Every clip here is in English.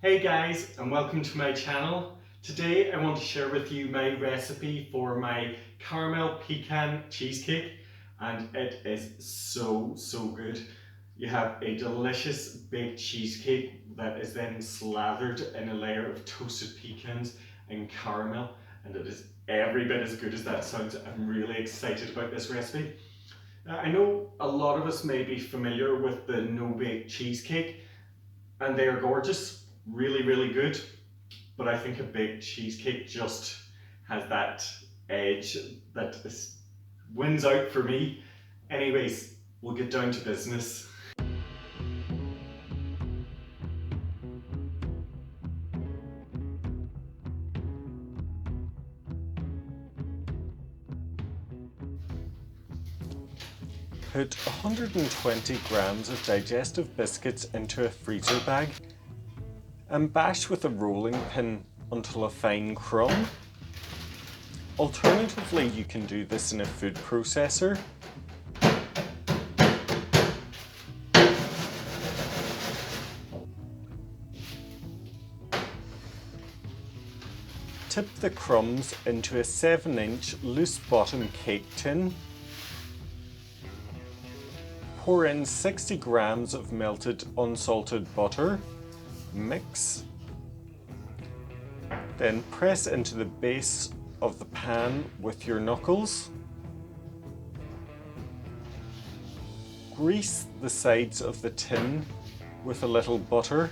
Hey guys, and welcome to my channel. Today I want to share with you my recipe for my caramel pecan cheesecake, and it is so good. You have a delicious baked cheesecake that is then slathered in a layer of toasted pecans and caramel, and it is every bit as good as that sounds. I'm really excited about this recipe. I know a lot of us may be familiar with the no-bake cheesecake, and they are gorgeous, really good, but I think a baked cheesecake just has that edge that wins out for me. Anyways, we'll get down to business. Put 120 grams of digestive biscuits into a freezer bag and bash with a rolling pin until a fine crumb. Alternatively, you can do this in a food processor. Tip the crumbs into a 7-inch loose bottom cake tin. Pour in 60 grams of melted unsalted butter. Mix. Then press into the base of the pan with your knuckles. Grease the sides of the tin with a little butter.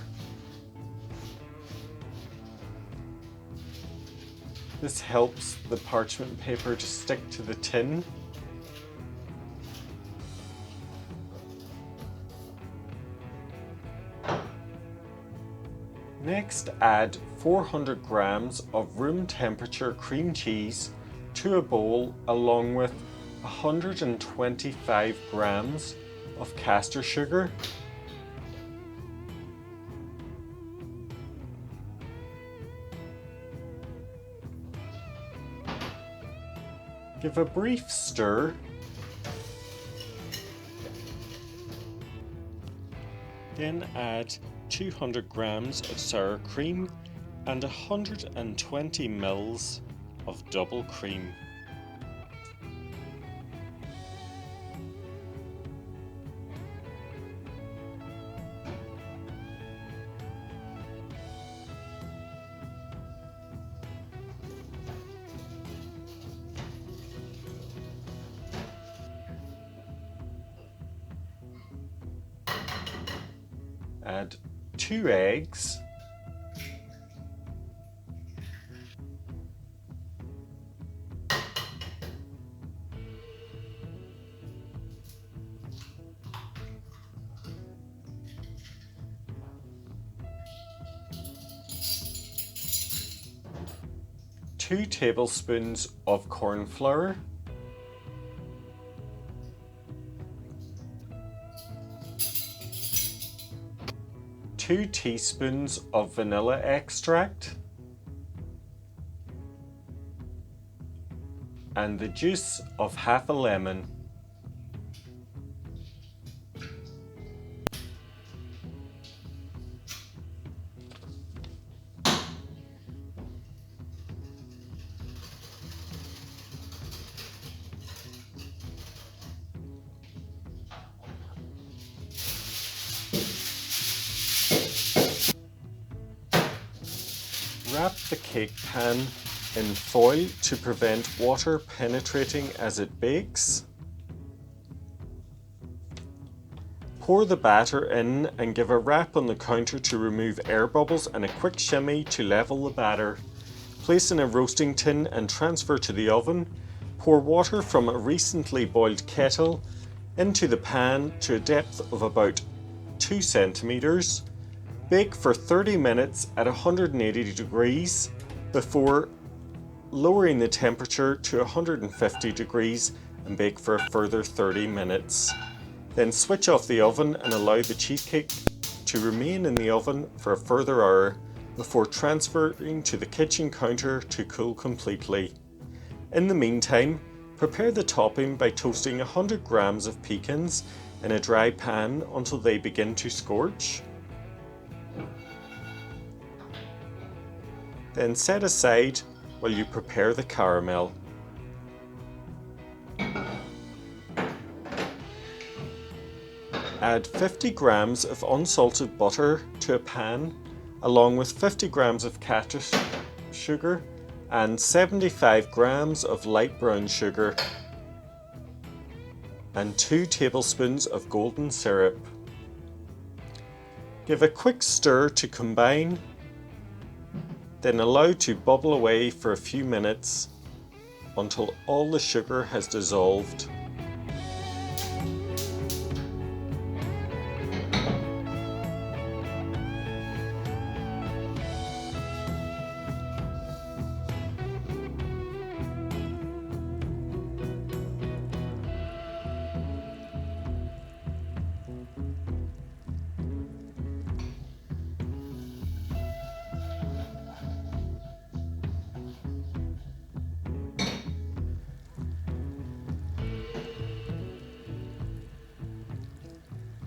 This helps the parchment paper to stick to the tin. Next, add 400 grams of room temperature cream cheese to a bowl along with 125 grams of caster sugar. Give a brief stir. Then add 200 grams of sour cream and 120 ml of double cream. Add 2 eggs, two tablespoons of cornflour, 2 teaspoons of vanilla extract, and the juice of half a lemon. Wrap the cake pan in foil to prevent water penetrating as it bakes. Pour the batter in and give a rap on the counter to remove air bubbles and a quick shimmy to level the batter. Place in a roasting tin and transfer to the oven. Pour water from a recently boiled kettle into the pan to a depth of about 2 centimeters. Bake for 30 minutes at 180 degrees before lowering the temperature to 150 degrees and bake for a further 30 minutes. Then switch off the oven and allow the cheesecake to remain in the oven for a further hour before transferring to the kitchen counter to cool completely. In the meantime, prepare the topping by toasting 100 grams of pecans in a dry pan until they begin to scorch. Then set aside while you prepare the caramel. Add 50 grams of unsalted butter to a pan, along with 50 grams of caster sugar and 75 grams of light brown sugar and 2 tablespoons of golden syrup. Give a quick stir to combine, then allow to bubble away for a few minutes until all the sugar has dissolved.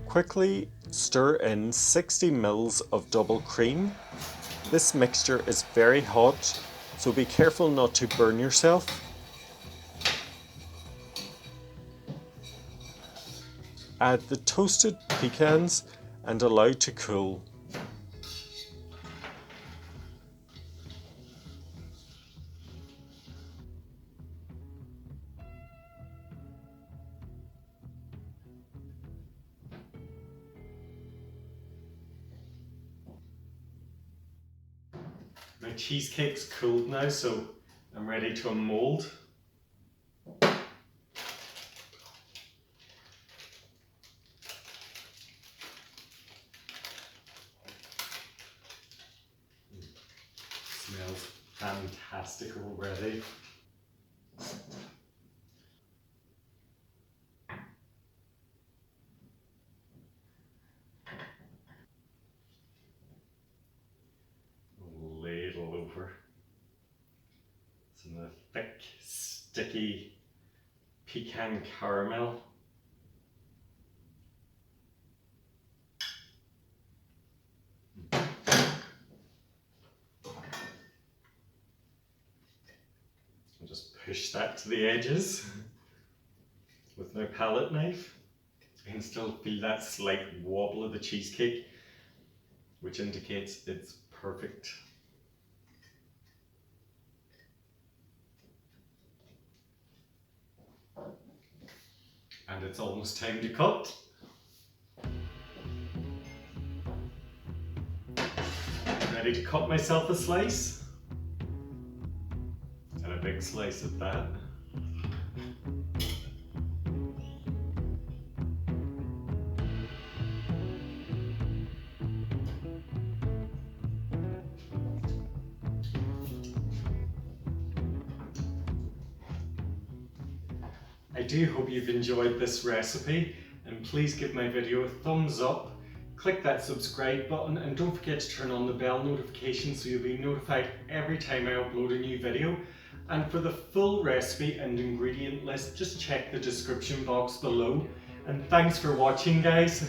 Quickly stir in 60 ml of double cream. This mixture is very hot, so be careful not to burn yourself. Add the toasted pecans and allow to cool. My cheesecake's cooled now, so I'm ready to unmold. Smells fantastic already. Ladle over some of the thick, sticky pecan caramel. I'll just push that to the edges with my palette knife. I can still feel that slight wobble of the cheesecake, which indicates it's perfect. And it's almost time to cut. Ready to cut myself a slice. And a big slice at that. I do hope you've enjoyed this recipe, and please give my video a thumbs up, click that subscribe button, and don't forget to turn on the bell notification so you'll be notified every time I upload a new video. And for the full recipe and ingredient list, just check the description box below. And thanks for watching, guys.